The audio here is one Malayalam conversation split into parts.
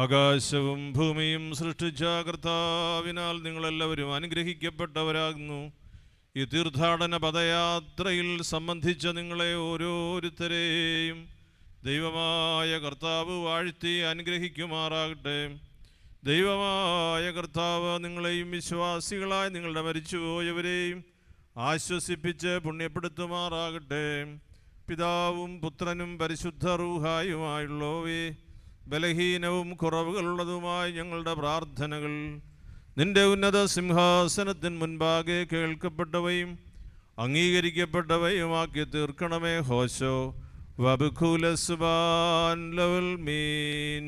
ആകാശവും ഭൂമിയും സൃഷ്ടിച്ച കർത്താവിനാൽ നിങ്ങളെല്ലാവരും അനുഗ്രഹിക്കപ്പെട്ടവരാകുന്നു. ഈ തീർത്ഥാടന പദയാത്രയിൽ സംബന്ധിച്ച നിങ്ങളെ ഓരോരുത്തരെയും ദൈവമായ കർത്താവ് വാഴ്ത്തി അനുഗ്രഹിക്കുമാറാകട്ടെ. ദൈവമായ കർത്താവ് നിങ്ങളെയും വിശ്വാസികളായി നിങ്ങളുടെ മരിച്ചുപോയവരെയും ആശ്വസിപ്പിച്ച് പുണ്യപ്പെടുത്തുമാറാകട്ടെ. പിതാവും പുത്രനും പരിശുദ്ധ റൂഹായുമായുള്ളവേ, ബലഹീനവും കുറവുകളുള്ളതുമായ ഞങ്ങളുടെ പ്രാർത്ഥനകൾ നിന്റെ ഉന്നത സിംഹാസനത്തിന് മുൻപാകെ കേൾക്കപ്പെട്ടവയും അംഗീകരിക്കപ്പെട്ടവയുമാക്കി തീർക്കണമേ. ഹോശോ വബുഖുലസുബാൻ ലവൽ മീൻ.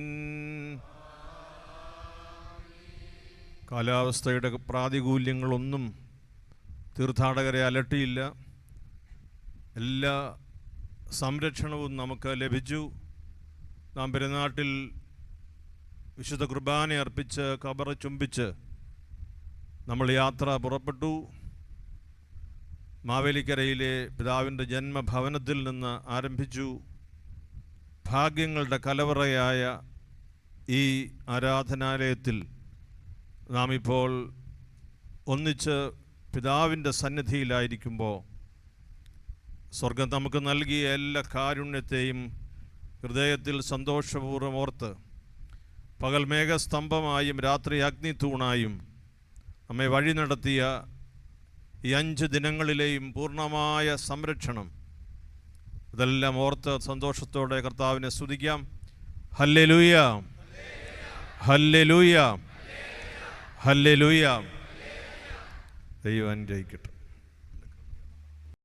കാലാവസ്ഥയുടെ പ്രാതികൂല്യങ്ങളൊന്നും തീർത്ഥാടകരെ അലട്ടിയില്ല. എല്ലാ സംരക്ഷണവും നമുക്ക് ലഭിച്ചു. നാം പെരുന്നാട്ടിൽ വിശുദ്ധ കുർബാന അർപ്പിച്ച് കബറ ചുംബിച്ച് നമ്മൾ യാത്ര പുറപ്പെട്ടു. മാവേലിക്കരയിലെ പിതാവിൻ്റെ ജന്മഭവനത്തിൽ നിന്ന് ആരംഭിച്ചു. ഭാഗ്യങ്ങളുടെ കലവറയായ ഈ ആരാധനാലയത്തിൽ നാം ഇപ്പോൾ ഒന്നിച്ച് പിതാവിൻ്റെ സന്നിധിയിലായിരിക്കുമ്പോൾ സ്വർഗം നമുക്ക് നൽകിയ എല്ലാ കാരുണ്യത്തെയും ഹൃദയത്തിൽ സന്തോഷപൂർവ്വം ഓർത്ത്, പകൽ മേഘസ്തംഭമായും രാത്രി അഗ്നിത്തൂണായും നമ്മെ വഴി നടത്തിയ ഈ 5 ദിനങ്ങളിലെയും പൂർണ്ണമായ സംരക്ഷണം, ഇതെല്ലാം ഓർത്ത് സന്തോഷത്തോടെ കർത്താവിനെ സ്തുതിക്കാം. Hallelujah, hallelujah, hallelujah. ദൈവം അനുഗ്രഹിക്കട്ടെ.